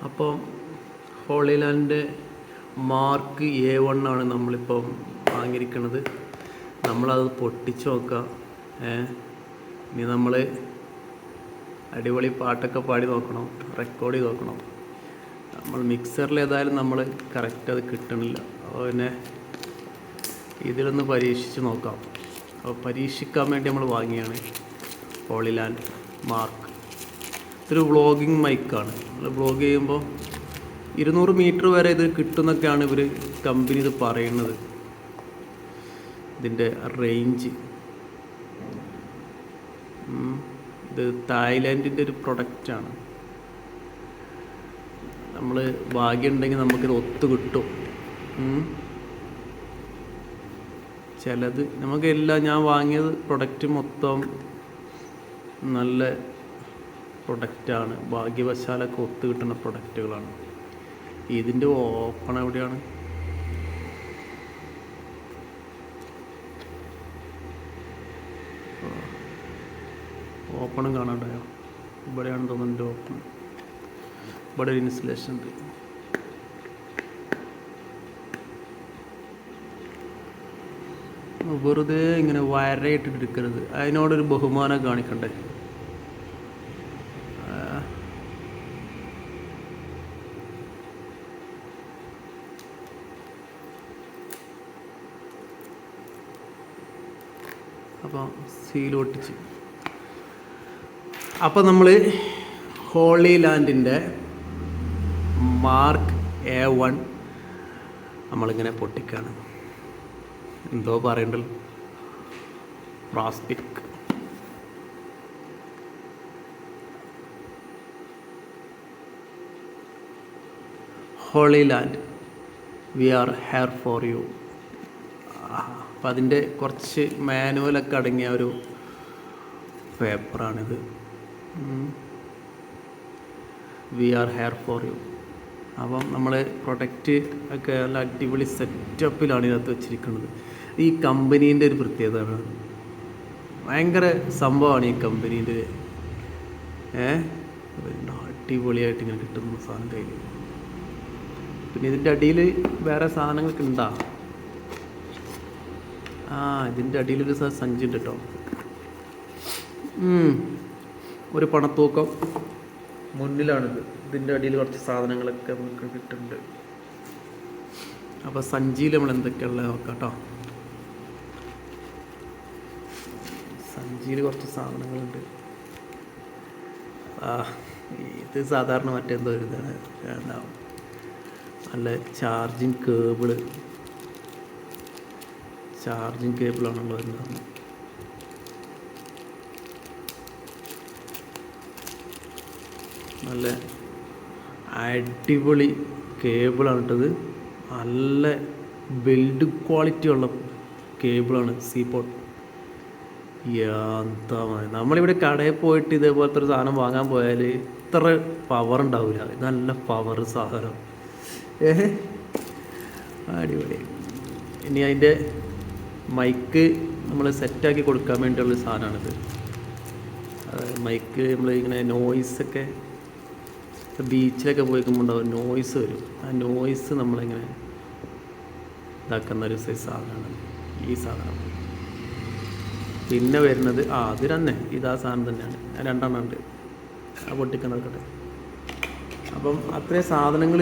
അപ്പം holy ലാൻഡിൻ്റെ mark A1 ആണ് നമ്മളിപ്പം വാങ്ങിയിരിക്കുന്നത്. നമ്മളത് പൊട്ടിച്ച് നോക്കാം. ഇനി നമ്മൾ അടിപൊളി പാട്ടൊക്കെ പാടി നോക്കണം, റെക്കോർഡ് ചെയ്ത് നോക്കണം. നമ്മൾ മിക്സറിൽ ഏതായാലും നമ്മൾ കറക്റ്റ് അത് കിട്ടണില്ല. അപ്പോൾ പിന്നെ ഇതിലൊന്ന് പരീക്ഷിച്ച് നോക്കാം. അപ്പോൾ പരീക്ഷിക്കാൻ വേണ്ടി നമ്മൾ വാങ്ങിയാണ് ഹോളി ലാൻഡ് മാർക്ക്. ഇതൊരു വ്ളോഗിങ് മൈക്കാണ്. നമ്മൾ വ്ളോഗ് ചെയ്യുമ്പോൾ 200 മീറ്റർ വരെ ഇത് കിട്ടുമെന്നൊക്കെയാണ് ഇവർ കമ്പനി ഇത് പറയുന്നത്. ഇതിൻ്റെ റേഞ്ച് ഇത് തായ്ലാൻഡിൻ്റെ ഒരു പ്രൊഡക്റ്റാണ്. നമ്മൾ ഭാഗ്യമുണ്ടെങ്കിൽ നമുക്കിത് ഒത്തു കിട്ടും. ചിലത് നമുക്കെല്ലാം ഞാൻ വാങ്ങിയത് പ്രൊഡക്റ്റ് മൊത്തം നല്ല പ്രൊഡക്റ്റാണ്. ഭാഗ്യവശാലൊക്കെ ഒത്തു കിട്ടുന്ന പ്രൊഡക്റ്റുകളാണ്. ഇതിൻ്റെ ഓപ്പൺ എവിടെയാണ്? ഓപ്പണും കാണാണ്ടായോ? ഇവിടെയാണ് തോന്നുന്നുണ്ട് ഓപ്പൺ. ഇവിടെ ഒരു ഇൻസുലേഷൻ ഉണ്ട്. വെറുതെ ഇങ്ങനെ വരയിട്ടിട്ട് എടുക്കരുത്. അതിനോടൊരു ബഹുമാനം കാണിക്കണ്ടേ? അപ്പോൾ സീൽ ഒട്ടിച്ച്. അപ്പോൾ നമ്മൾ ഹോളി ലാൻഡിൻ്റെ മാർക്ക് A1 നമ്മളിങ്ങനെ പൊട്ടിക്കാണ്. എന്തോ പറയണ്ടല്ലോ, plastic. Holy land, we are here for you. അപ്പം അതിൻ്റെ കുറച്ച് മാനുവലൊക്കെ അടങ്ങിയ ഒരു പേപ്പറാണിത്. We are here for you. അപ്പം നമ്മൾ പ്രൊഡക്റ്റ് ഒക്കെ നല്ല അടിപൊളി സെറ്റപ്പിലാണ് ഇതിനകത്ത് വെച്ചിരിക്കുന്നത്. ഈ കമ്പനീൻ്റെ ഒരു പ്രത്യേകതയാണ്. ഭയങ്കര സംഭവമാണ് ഈ കമ്പനീൻ്റെ. അടിപൊളിയായിട്ട് ഇങ്ങനെ കിട്ടുന്ന സാധനം കയ്യിൽ. പിന്നെ ഇതിൻ്റെ അടിയിൽ വേറെ സാധനങ്ങളൊക്കെ ഉണ്ടാ. ഇതിൻ്റെ അടിയിലൊരു സഞ്ചി ഉണ്ട് കേട്ടോ. ഒരു പണത്തൂക്കം മുന്നിലാണിത്. ഇതിൻ്റെ അടിയിൽ കുറച്ച് സാധനങ്ങളൊക്കെ നമുക്ക് കിട്ടുന്നുണ്ട്. അപ്പോൾ സഞ്ചിയിൽ നമ്മൾ എന്തൊക്കെയുള്ളത് നോക്കാം കേട്ടോ. സഞ്ചിയിൽ കുറച്ച് സാധനങ്ങളുണ്ട്. ഇത് സാധാരണ മറ്റെന്തോ ഒരു ഇതാണ്. ഉണ്ടാവും നല്ല ചാർജിങ് കേബിളാണല്ലോ എന്താണ്. നല്ല അടിപൊളി കേബിളാണ് ഇട്ടത്. നല്ല ബിൽഡ് ക്വാളിറ്റി ഉള്ള കേബിളാണ്. സീപോർട്ട്. എന്താ നമ്മളിവിടെ കടയിൽ പോയിട്ട് ഇതേപോലത്തെ ഒരു സാധനം വാങ്ങാൻ പോയാൽ ഇത്ര പവർ ഉണ്ടാവില്ല. നല്ല പവർ സാധനം. അടിപൊളി. ഇനി അതിൻ്റെ മൈക്ക് നമ്മൾ സെറ്റാക്കി കൊടുക്കാൻ വേണ്ടിയുള്ളൊരു സാധനമാണിത്. മൈക്ക് നമ്മൾ ഇങ്ങനെ നോയ്സൊക്കെ ബീച്ചിലൊക്കെ പോയിക്കുമ്പോൾ ഉണ്ടാവും, നോയ്സ് വരും. ആ നോയ്സ് നമ്മളിങ്ങനെ ഇതാക്കുന്ന ഒരു സൈസ് സാധനമാണ് ഈ സാധനം. പിന്നെ വരുന്നത് അത് തന്നെ ഇതാ സാധനം തന്നെയാണ്. രണ്ടെണ്ണം ഉണ്ട്. ആ പൊട്ടിക്കാൻ നോക്കട്ടെ. അപ്പം അത്രയും സാധനങ്ങൾ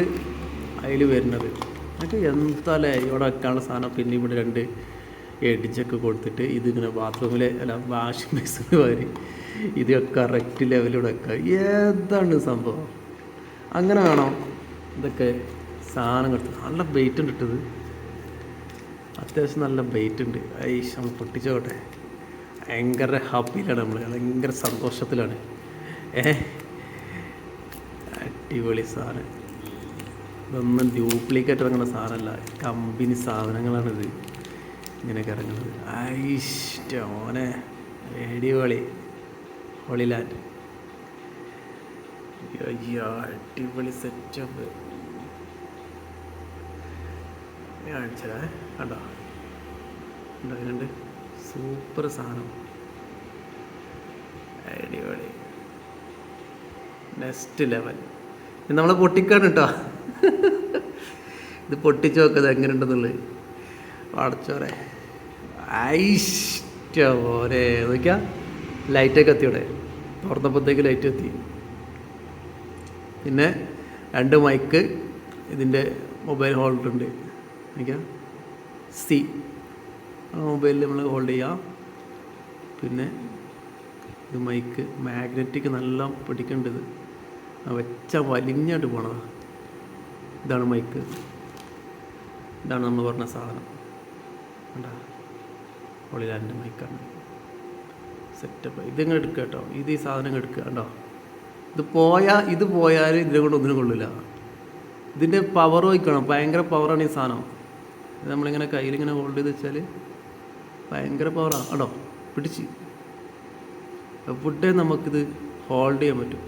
അതിൽ വരുന്നത്. എന്നിട്ട് എന്താല്ലേ ഇവിടെ വെക്കാനുള്ള സാധനം. പിന്നെ ഇവിടെ 2 എഡിജൊക്കെ കൊടുത്തിട്ട് ഇതിങ്ങനെ ബാത്റൂമിലെ വാഷിംഗ് ബേസിന് വരി ഇത് കറക്റ്റ് ലെവലിലൂടെ വെക്കുക. ഏതാണ് സംഭവം? അങ്ങനെ വേണം ഇതൊക്കെ സാധനം കൊടുത്ത്. നല്ല വെയിറ്റ് ഉണ്ട് ഇട്ടത്. അത്യാവശ്യം നല്ല വെയിറ്റ് ഉണ്ട്. നമ്മൾ പൊട്ടിച്ചോട്ടെ. ഭയങ്കര ഹാപ്പിയിലാണ് നമ്മൾ. ഭയങ്കര സന്തോഷത്തിലാണ്. അടിപൊളി സാധനം. ഇതൊന്നും ഡ്യൂപ്ലിക്കേറ്റ് ഇറങ്ങുന്ന സാധനമല്ല. കമ്പനി സാധനങ്ങളാണിത് ഇങ്ങനെയൊക്കെ ഇറങ്ങുന്നത്. മോനെ അടിപൊളി. ഹോളി ലാൻഡ് അടിപൊളി സെറ്റപ്പ്. കാണിച്ചേ കണ്ടോ. അതിനുണ്ട് സൂപ്പർ സാധനം. അടിപൊളി. Next level. നമ്മളെ പൊട്ടിക്കാണ് കേട്ടോ. ഇത് പൊട്ടിച്ച് നോക്കുന്നത് എങ്ങനെ ഉണ്ടെന്നുള്ളത്. അടച്ചോരെ ഐഷ്ടോരെ നോക്കിയാ ലൈറ്റൊക്കെ എത്തിയോടെ. തുറന്നപ്പോഴത്തേക്ക് ലൈറ്റ് എത്തി. പിന്നെ 2 മൈക്ക്, ഇതിൻ്റെ മൊബൈൽ ഹോൾഡർ ഉണ്ട്. നോക്കിയാ സി മൊബൈലിൽ നമ്മൾ ഹോൾഡ് ചെയ്യാം. പിന്നെ ഇത് മൈക്ക് മാഗ്നറ്റിക് നല്ല പിടിക്കേണ്ടത്, വെച്ചാൽ വലിഞ്ഞായിട്ട് പോണതാണ്. ഇതാണ് മൈക്ക്, ഇതാണ് നമ്മൾ പറഞ്ഞ സാധനം. കണ്ടാ ഒളിലാൻ്റെ മൈക്കാണ് സെറ്റപ്പ്. ഇതിങ്ങനെ എടുക്കുക കേട്ടോ. ഇത് ഈ സാധനം എടുക്കുക കേട്ടോ. ഇത് പോയാൽ ഇതിനെ കൊണ്ട് ഒന്നിനും കൊള്ളില്ല. ഇതിൻ്റെ പവർ വയ്ക്കണം, ഭയങ്കര പവറാണ് ഈ സാധനം. ഇത് നമ്മളിങ്ങനെ കയ്യിലിങ്ങനെ ഹോൾഡ് ചെയ്ത് വെച്ചാൽ ഭയങ്കര പവറാണ് കേട്ടോ. പിടിച്ച് എവിടെ നമുക്കിത് ഹോൾഡ് ചെയ്യാൻ പറ്റും.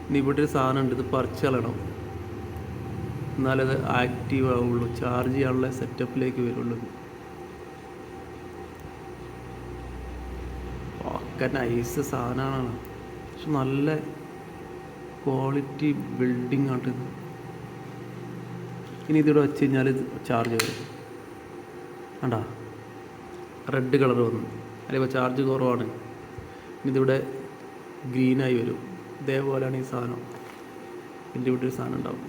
ഇനി ഇവിടെ ഒരു സാധനം ഉണ്ട്, ഇത് പറിച്ച് കളയണം, എന്നാലത് ആക്റ്റീവ് ആവുള്ളൂ, ചാർജ് ചെയ്യാനുള്ള സെറ്റപ്പിലേക്ക് വരുള്ളൂ. ഒക്കെ നൈസ് സാധനമാണ്, പക്ഷെ നല്ല ക്വാളിറ്റി ബിൽഡിംഗ് ആണിത്. ഇനി ഇതിവിടെ വെച്ച് കഴിഞ്ഞാൽ ചാർജ് വരും. കണ്ടാ റെഡ് കളർ വന്നു, അല്ലെങ്കിൽ ചാർജ് കുറവാണ്. ഇനി ഇതിവിടെ ഗ്രീനായി വരും. ഇതേപോലെയാണ് ഈ സാധനം. ഇതിൻ്റെ ഇവിടെ ഒരു സാധനം ഉണ്ടാവും,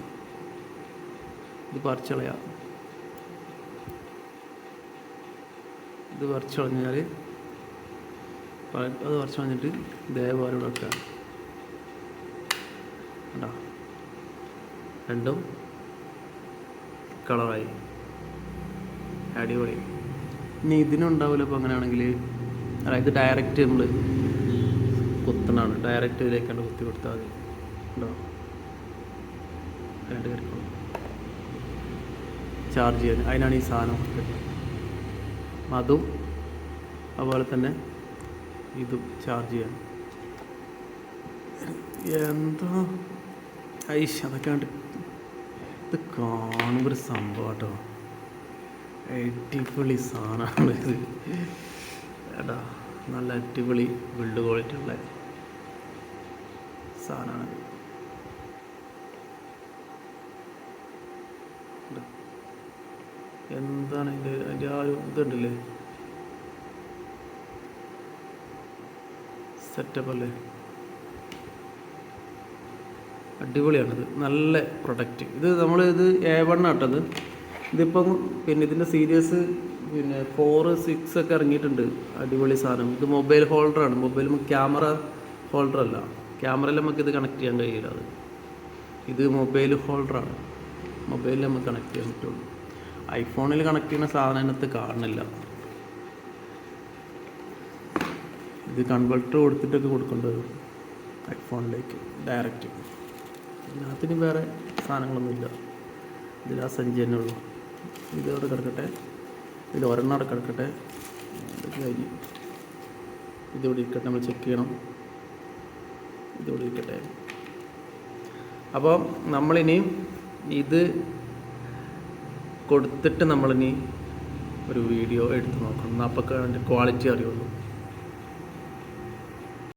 ഇത് പറിച്ചളയാം. ഇത് പറിച്ച് കളഞ്ഞാൽ അത് പറിച്ച് കളഞ്ഞിട്ട് ഇതേപോലെ ഇവിടെ വെക്കുക. കണ്ടോ രണ്ടും കളറായി, അടിപൊളി. ഇനി ഇതിനുണ്ടാവില്ല. ഇപ്പോൾ അങ്ങനെയാണെങ്കിൽ ഇത് ഡയറക്റ്റ് നമ്മൾ കുത്തണാണ്, ഡയറക്റ്റ് ഇതിലേക്കാണ്ട് കുത്തി കൊടുത്താൽ മതി. ഉണ്ടോ രണ്ട് കറിക്കോളും ചാർജ് ചെയ്യാൻ. അതിനാണ് ഈ സാധനം. അതും അതുപോലെ തന്നെ ഇതും ചാർജ് ചെയ്യാൻ. എന്താ ഐഷ് അതൊക്കെ കണ്ട് ഇത് കാണുമ്പോൾ ഒരു സംഭവം കേട്ടോ. അടിപൊളി സാധനമാണ് ഇത് ഏട്ടാ. നല്ല അടിപൊളി ബിൽഡ് ക്വാളിറ്റി ഉള്ള സാധനമാണ്. എന്താണ് അതിൻ്റെ ആ ഒരു ഇതുണ്ടല്ലേ, സെറ്റപ്പ് അല്ലേ, അടിപൊളിയാണിത്. നല്ല പ്രൊഡക്റ്റ്. ഇത് ഇത് A1 ആട്ടത്. ഇതിപ്പം പിന്നെ ഇതിൻ്റെ സീരീസ് 4, 6 ഒക്കെ ഇറങ്ങിയിട്ടുണ്ട്. അടിപൊളി സാധനം. ഇത് മൊബൈൽ ഹോൾഡറാണ്. മൊബൈൽ ക്യാമറ ഹോൾഡറല്ല, ക്യാമറയിൽ നമുക്കിത് കണക്ട് ചെയ്യാൻ കഴിയില്ല. ഇത് മൊബൈൽ ഹോൾഡറാണ്. മൊബൈലിൽ നമുക്ക് കണക്ട് ചെയ്യാൻ പറ്റുള്ളൂ. ഐഫോണിൽ കണക്ട് ചെയ്യുന്ന സാധനത്ത് കാണുന്നില്ല. ഇത് കൺവെർട്ടർ കൊടുത്തിട്ടൊക്കെ കൊടുക്കേണ്ടത് ഐഫോണിലേക്ക് ഡയറക്റ്റ്. ഇതിനകത്തിന് വേറെ സാധനങ്ങളൊന്നുമില്ല. ഇതിൽ ആ സഞ്ചി തന്നെ ഉള്ളൂ. ഇതവിടെ കിടക്കട്ടെ, ഇതിൽ ഒരെണ്ണം അവിടെ കിടക്കട്ടെ. ഇതൊക്കെ കഴിഞ്ഞ് ഇതോടെ ഇരിക്കട്ടെ, നമ്മൾ ചെക്ക് ചെയ്യണം. ഇതോടെ ഇരിക്കട്ടെ. അപ്പോൾ നമ്മളിനി ഇത് കൊടുത്തിട്ട് നമ്മളിനി ഒരു വീഡിയോ എടുത്ത് നോക്കണം. അപ്പോൾ അതിൻ്റെ ക്വാളിറ്റി അറിയുള്ളൂ.